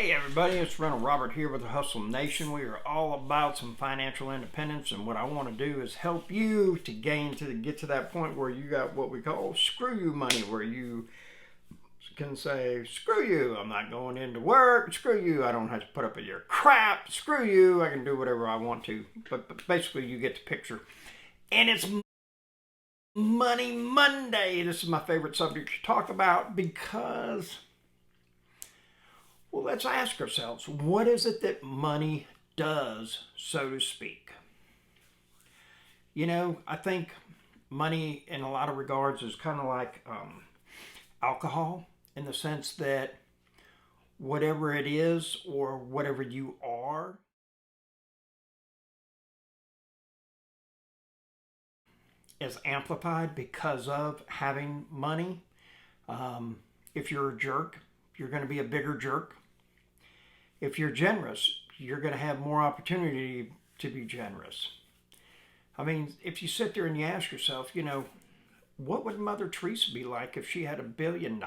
Hey everybody, it's Rental Robert here with the Hustle Nation. We are all about some financial independence, and what I want to do is help you to get to that point where you got what we call screw you money, where you can say, screw you, I'm not going into work, screw you, I don't have to put up with your crap, screw you, I can do whatever I want to. But basically you get the picture. And it's Money Monday. This is my favorite subject to talk about because, well, let's ask ourselves, what is it that money does, so to speak? You know, I think money in a lot of regards is kind of like alcohol, in the sense that whatever it is or whatever you are is amplified because of having money. If you're a jerk, you're going to be a bigger jerk. If you're generous, you're going to have more opportunity to be generous. I mean, if you sit there and you ask yourself, you know, what would Mother Teresa be like if she had $1 billion?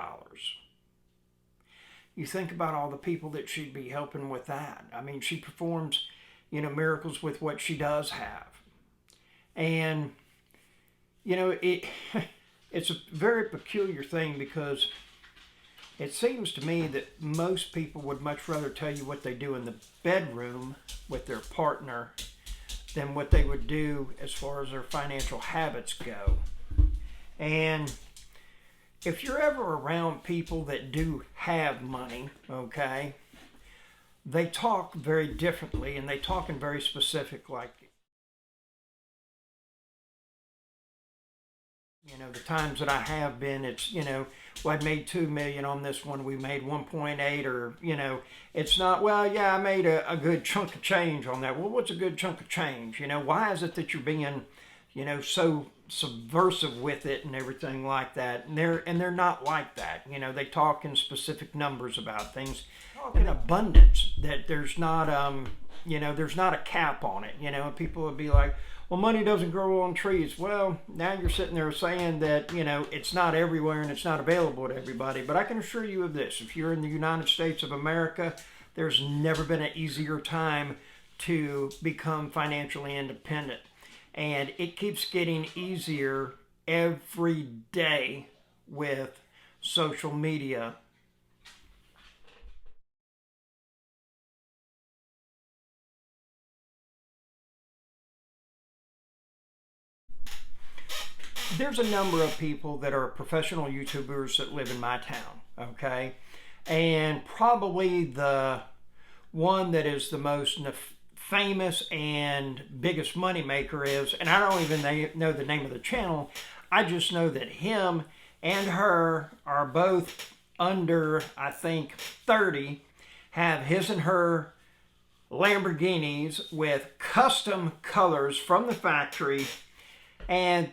You think about all the people that she'd be helping with that. I mean, she performs, you know, miracles with what she does have. And, you know, it's a very peculiar thing because it seems to me that most people would much rather tell you what they do in the bedroom with their partner than what they would do as far as their financial habits go. And if you're ever around people that do have money, okay, they talk very differently and they talk in very specific, like, you know, the times that I have been, it's, you know, well, I made 2 million on this one, we made 1.8, or, you know, it's not, well, yeah, I made a good chunk of change on that. Well, what's a good chunk of change? You know, why is it that you're being, you know, so subversive with it and everything like that? And they're not like that. You know, they talk in specific numbers about things, talk in abundance, that there's not, you know, there's not a cap on it. You know, people would be like, well, money doesn't grow on trees. Well, now you're sitting there saying that, you know, it's not everywhere and it's not available to everybody. But I can assure you of this. If you're in the United States of America, there's never been an easier time to become financially independent. And it keeps getting easier every day with social media. There's a number of people that are professional YouTubers that live in my town, okay? And probably the one that is the most famous and biggest money maker is, and I don't even know the name of the channel, I just know that him and her are both under, I think, 30, have his and her Lamborghinis with custom colors from the factory, and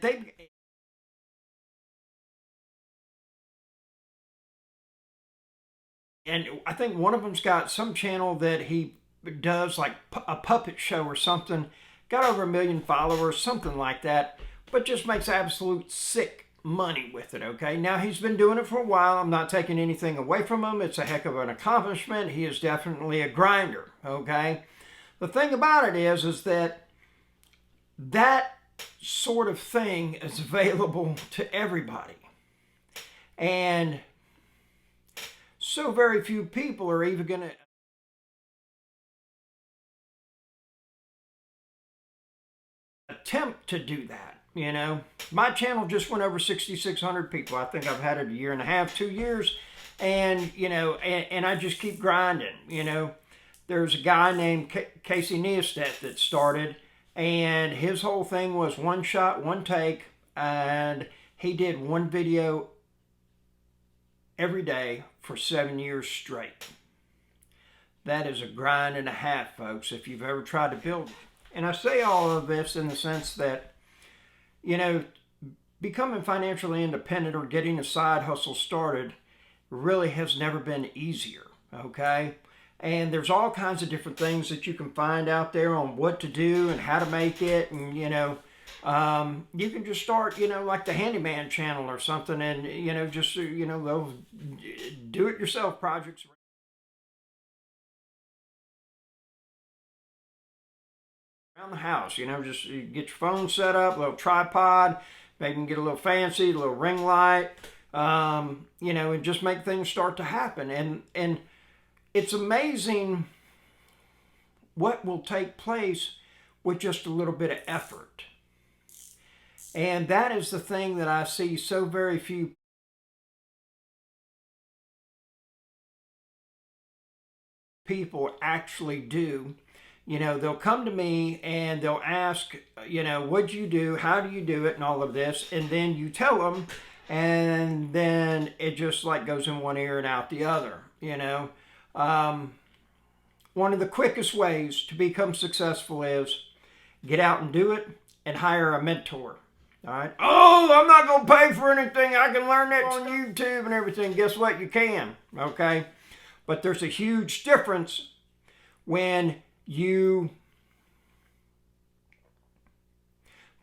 I think one of them's got some channel that he does like a puppet show or something, got over 1 million followers, something like that, but just makes absolute sick money with it, okay? Now, he's been doing it for a while. I'm not taking anything away from him. It's a heck of an accomplishment. He is definitely a grinder, okay? The thing about it is that that sort of thing is available to everybody. And so very few people are even going to attempt to do that. You know, my channel just went over 6,600 people. I think I've had it 1.5 2 years, and you know, and I just keep grinding. You know, there's a guy named Casey Neistat that started, and his whole thing was one shot, one take, and he did one video every day for 7 years straight. That is a grind and a half, folks, if you've ever tried to build it. And I say all of this in the sense that, you know, becoming financially independent or getting a side hustle started really has never been easier, okay? And there's all kinds of different things that you can find out there on what to do and how to make it. And, you know, you can just start, you know, like the Handyman Channel or something, and, you know, just, you know, those do-it-yourself projects. around the house. Just you get your phone set up, a little tripod, maybe get a little fancy, a little ring light, and just make things start to happen. And it's amazing what will take place with just a little bit of effort. And that is the thing that I see so very few people actually do. They'll come to me and they'll ask, what'd you do? How do you do it? And all of this. And then you tell them, and then it just like goes in one ear and out the other. One of the quickest ways to become successful is get out and do it and hire a mentor. All right. Oh, I'm not going to pay for anything. I can learn that on YouTube and everything. Guess what? You can. Okay. But there's a huge difference when you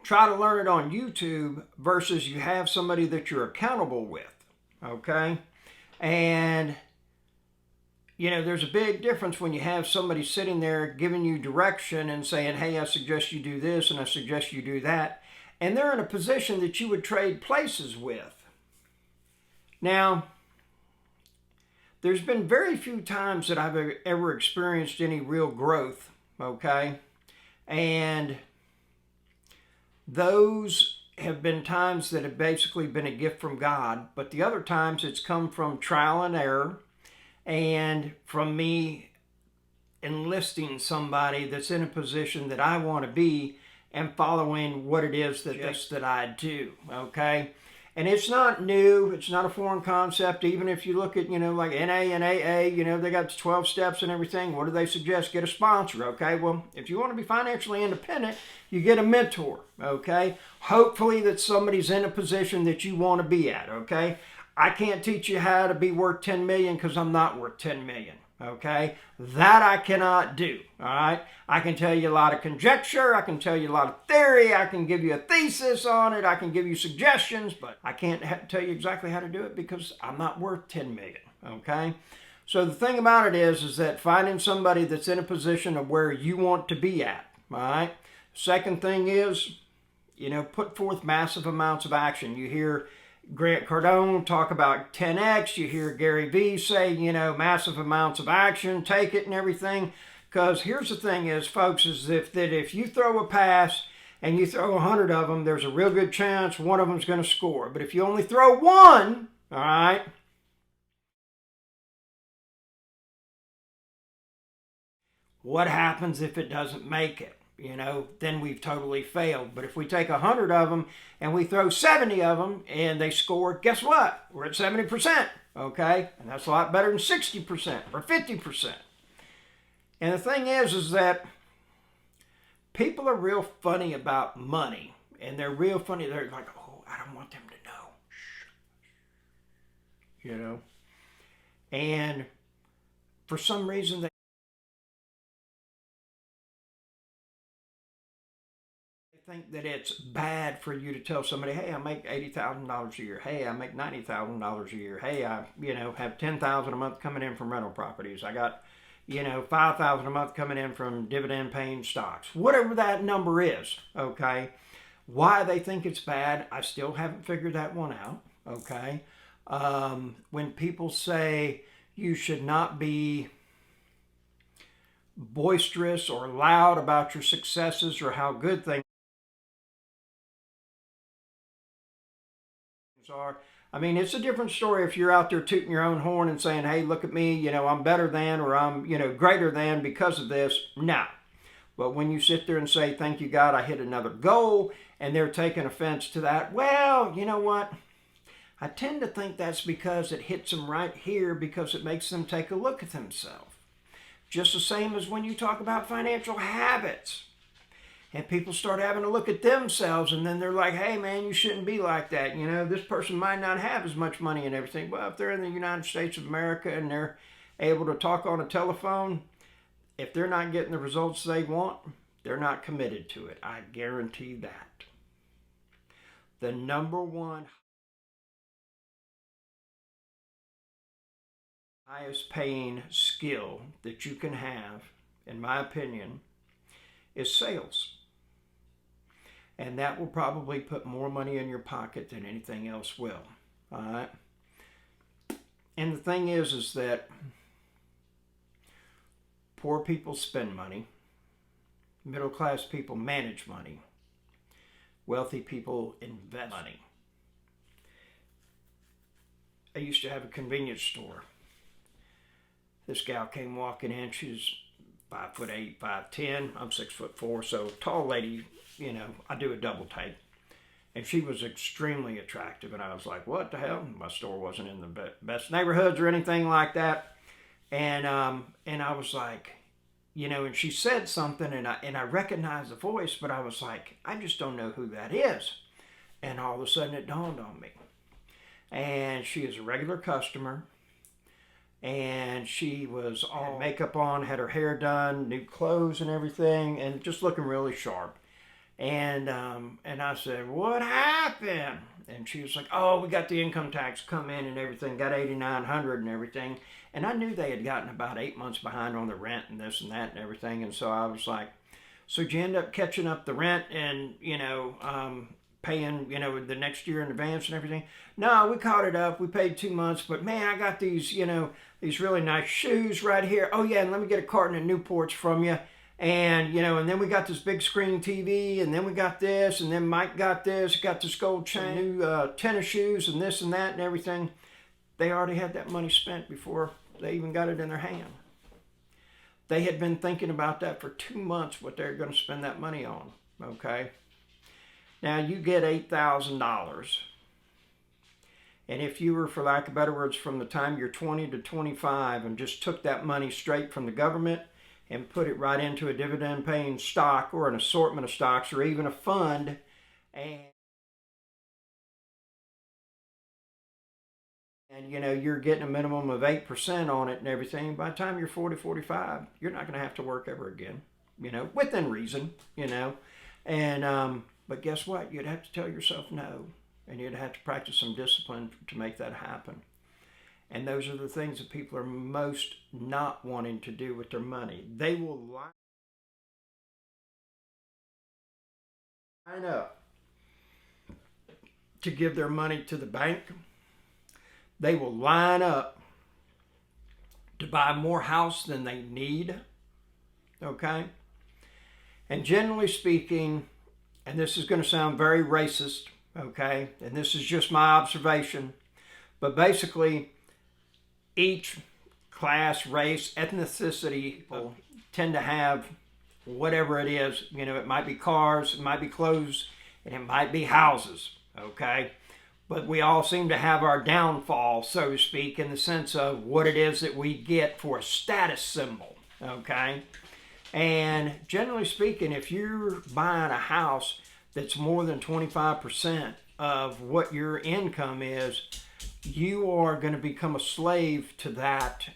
try to learn it on YouTube versus you have somebody that you're accountable with. Okay. And there's a big difference when you have somebody sitting there giving you direction and saying, hey, I suggest you do this and I suggest you do that. And they're in a position that you would trade places with. Now, there's been very few times that I've ever experienced any real growth, okay? And those have been times that have basically been a gift from God, but the other times it's come from trial and error and from me enlisting somebody that's in a position that I want to be and following what it is that I do, okay? And it's not new. It's not a foreign concept. Even if you look at, like NA and AA, they got 12 steps and everything. What do they suggest? Get a sponsor, okay? Well, if you want to be financially independent, you get a mentor, okay? Hopefully that somebody's in a position that you want to be at, okay? I can't teach you how to be worth 10 million because I'm not worth 10 million. Okay, that I cannot do. All right, I can tell you a lot of conjecture, I can tell you a lot of theory, I can give you a thesis on it, I can give you suggestions, but I can't tell you exactly how to do it because I'm not worth 10 million. Okay, so the thing about it is that finding somebody that's in a position of where you want to be at. All right. Second thing is, put forth massive amounts of action. You hear Grant Cardone talk about 10X. You hear Gary Vee say, massive amounts of action, take it and everything. Because here's the thing is, folks, is if you throw a pass and you throw 100 of them, there's a real good chance one of them's going to score. But if you only throw one, all right, what happens if it doesn't make it? Then we've totally failed. But if we take 100 of them and we throw 70 of them and they score, guess what? We're at 70%, okay? And that's a lot better than 60% or 50%. And the thing is that people are real funny about money. And they're real funny. They're like, oh, I don't want them to know. And for some reason, they think that it's bad for you to tell somebody, hey, I make $80,000 a year. Hey, I make $90,000 a year. Hey, I have $10,000 a month coming in from rental properties. I got $5,000 a month coming in from dividend paying stocks. Whatever that number is, okay? Why they think it's bad, I still haven't figured that one out, okay? When people say you should not be boisterous or loud about your successes or how good things are. I mean, it's a different story if you're out there tooting your own horn and saying, hey, look at me, I'm better than, or I'm, greater than because of this. No. But when you sit there and say, thank you, God, I hit another goal, and they're taking offense to that, well, you know what? I tend to think that's because it hits them right here because it makes them take a look at themselves. Just the same as when you talk about financial habits. And people start having to look at themselves, and then they're like, hey, man, you shouldn't be like that. This person might not have as much money and everything. Well, if they're in the United States of America and they're able to talk on a telephone, if they're not getting the results they want, they're not committed to it. I guarantee that. The number one highest paying skill that you can have, in my opinion, is sales. And that will probably put more money in your pocket than anything else will. All right. And the thing is that poor people spend money. Middle class people manage money. Wealthy people invest money. I used to have a convenience store. This gal came walking in. She's 5'8", 5'10". I'm 6'4", so tall lady. You know, I do a double take. And she was extremely attractive, and I was like, what the hell? My store wasn't in the best neighborhoods or anything like that. And I was like, you know, and she said something, and I recognized the voice, but I was like, I just don't know who that is. And all of a sudden it dawned on me. And she is a regular customer, and she was all makeup on, had her hair done, new clothes and everything, and just looking really sharp. And I said, what happened? And she was like, oh, we got the income tax come in and everything, got $8,900 and everything. And I knew they had gotten about 8 months behind on the rent and this and that and everything. And so I was like, so did you end up catching up the rent and, you know, paying, you know, the next year in advance and everything? No, we caught it up. We paid 2 months. But, man, I got these, you know, these really nice shoes right here. Oh, yeah, and let me get a carton of Newports from you. And, you know, and then we got this big screen TV, and then we got this, and then Mike got this, got this gold chain, new tennis shoes, and this and that and everything. They already had that money spent before they even got it in their hand. They had been thinking about that for 2 months, what they're going to spend that money on, okay? Now, you get $8,000. And if you were, for lack of better words, from the time you're 20 to 25 and just took that money straight from the government and put it right into a dividend-paying stock or an assortment of stocks or even a fund, and you know, you're getting a minimum of 8% on it and everything, by the time you're 40, 45, you're not going to have to work ever again, you know, within reason, you know. And but guess what? You'd have to tell yourself no, and you'd have to practice some discipline to make that happen. And those are the things that people are most not wanting to do with their money. They will line up to give their money to the bank. They will line up to buy more house than they need. Okay? And generally speaking, and this is going to sound very racist, okay? And this is just my observation, but basically, each class, race, ethnicity people tend to have whatever it is. You know, it might be cars, it might be clothes, and it might be houses, okay? But we all seem to have our downfall, so to speak, in the sense of what it is that we get for a status symbol, okay? And generally speaking, if you're buying a house that's more than 25% of what your income is, you are going to become a slave to that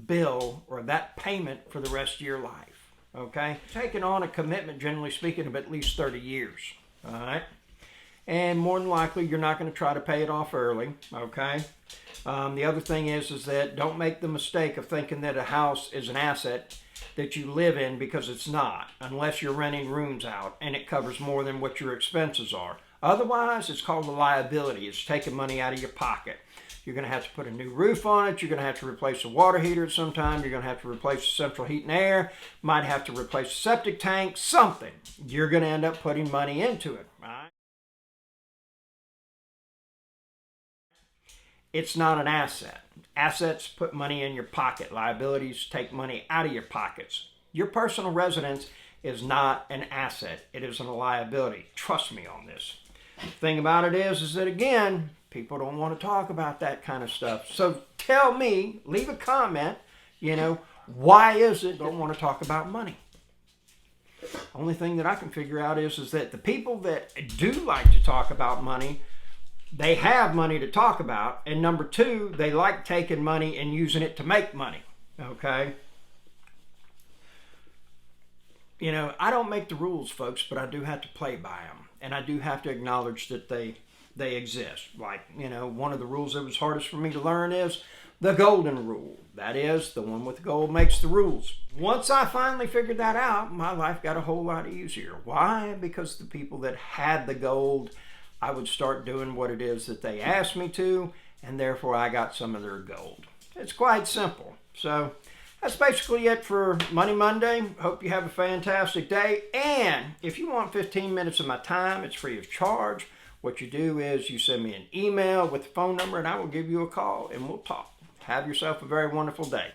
bill or that payment for the rest of your life, okay? Taking on a commitment, generally speaking, of at least 30 years, all right? And more than likely, you're not going to try to pay it off early, okay? The other thing is that don't make the mistake of thinking that a house is an asset that you live in, because it's not, unless you're renting rooms out and it covers more than what your expenses are. Otherwise, it's called a liability. It's taking money out of your pocket. You're going to have to put a new roof on it. You're going to have to replace the water heater at some time. You're going to have to replace the central heat and air. Might have to replace the septic tank, something. You're going to end up putting money into it, right? It's not an asset. Assets put money in your pocket. Liabilities take money out of your pockets. Your personal residence is not an asset. It is a liability. Trust me on this. The thing about it is that, again, people don't want to talk about that kind of stuff. So tell me, leave a comment, you know, why is it don't want to talk about money? Only thing that I can figure out is that the people that do like to talk about money, they have money to talk about, and number two, they like taking money and using it to make money, okay? You know, I don't make the rules, folks, but I do have to play by them, and I do have to acknowledge that they exist. Like, you know, one of the rules that was hardest for me to learn is the golden rule. That is, the one with the gold makes the rules. Once I finally figured that out, my life got a whole lot easier. Why? Because the people that had the gold, I would start doing what it is that they asked me to, and therefore I got some of their gold. It's quite simple. So that's basically it for Money Monday. Hope you have a fantastic day. And if you want 15 minutes of my time, it's free of charge. What you do is you send me an email with the phone number and I will give you a call and we'll talk. Have yourself a very wonderful day.